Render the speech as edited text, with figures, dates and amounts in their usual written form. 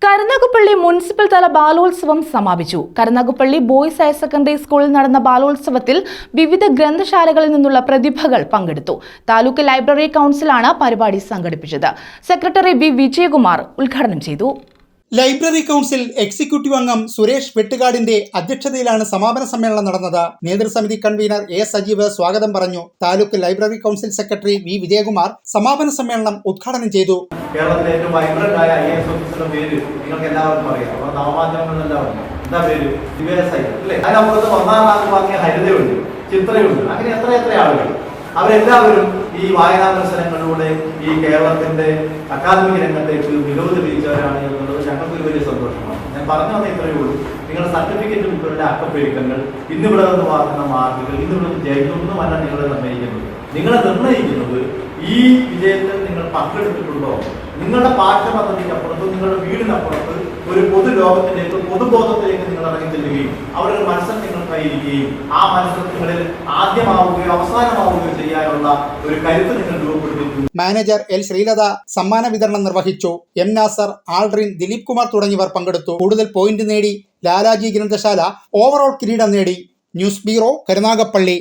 Karunagappally municipal തല ബാലോത്സവം സമാപിച്ചു. Karunagappally boys higher secondary സ്കൂളിൽ നടന്ന ബാലോത്സവത്തിൽ വിവിധ ഗ്രന്ഥശാലകളിൽ നിന്നുള്ള പ്രതിഭകൾ പങ്കെടുത്തു. താലൂക്ക് ലൈബ്രറി കൗൺസിലാണ് പരിപാടി സംഘടിപ്പിച്ചത്. സെക്രട്ടറി വി വിജയകുമാർ ഉദ്ഘാടനം ചെയ്തു. ലൈബ്രറി കൗൺസിൽ എക്സിക്യൂട്ടീവ് അംഗം സുരേഷ് വെട്ടുകാടിന്റെ അധ്യക്ഷതയിലാണ് സമാപന സമ്മേളനം നടന്നത്. നേതൃസമിതി കൺവീനർ എ സജീവ് സ്വാഗതം പറഞ്ഞു. Taluk library council secretary V Vijayakumar സമാപന സമ്മേളനം ഉദ്ഘാടനം ചെയ്തു. കേരളത്തിലെ ഏറ്റവും വൈബ്രന്റ് ആയ IAS ഓഫീസറുടെ പേര് നിങ്ങൾക്ക് എല്ലാവർക്കും അറിയാം. അവർ നവമാധ്യമങ്ങളിലെല്ലാം എന്താ പേര്? അല്ലേ? അതിനപ്പുറത്ത് ഒന്നാം വാങ്ങിയ ഹരിതയുണ്ട്, ചിത്രയുണ്ട്, അങ്ങനെ എത്ര ആളുകൾ. അവരെല്ലാവരും ഈ വായനാ മത്സരങ്ങളിലൂടെ ഈ കേരളത്തിന്റെ അക്കാദമിക രംഗത്തേക്ക് മികവ് തെളിയിച്ചവരാണ് എന്നുള്ളത് ഞങ്ങൾക്കൊരു വലിയ സന്തോഷമാണ്. ഞാൻ പറഞ്ഞു വന്ന ഇത്രയേ ഉള്ളൂ. നിങ്ങളുടെ സർട്ടിഫിക്കറ്റ് ബുക്കുകളുടെ അക്കപ്പെരുക്കങ്ങൾ, ഇന്നിവിടെ നിന്ന് വാങ്ങുന്ന മാർക്കുകൾ, ഇന്നിവിടെ ജയിക്കുന്നതുമല്ല നിങ്ങളെ നിർണ്ണയിക്കുന്നത്. നിങ്ങളെ നിർണ്ണയിക്കുന്നത് ഈ വിജയത്തിൽ നിങ്ങൾ പങ്കെടുത്തിട്ടുണ്ടോ, നിങ്ങളുടെ പാഠ്യപദ്ധതിക്കപ്പുറത്ത്, നിങ്ങളുടെ വീടിനപ്പുറത്ത് ഒരു പൊതുലോകത്തിലേക്ക്, പൊതുബോധത്തിലേക്ക് നിങ്ങൾ ഇറങ്ങി ചെല്ലുകയും അവരുടെ മത്സരം നിങ്ങൾക്കായിരിക്കുകയും ആ മത്സരങ്ങളിൽ ആദ്യമാവുകയോ അവസാനമാവുകയോ ചെയ്യാനുള്ള ഒരു കരുത്ത് നിങ്ങൾ രൂപപ്പെടുത്തിയിട്ടുണ്ട്. മാനേജർ എൽ ശ്രീലത സമ്മാന വിതരണം നിർവഹിച്ചു. എം നാസർ, ആൾഡ്രിൻ, ദിലീപ് കുമാർ തുടങ്ങിയവർ പങ്കെടുത്തു. കൂടുതൽ പോയിന്റ് നേടി ലാലാജി ഗ്രന്ഥശാല ഓവറോൾ കിരീടം നേടി. News bureau, Karunagappally.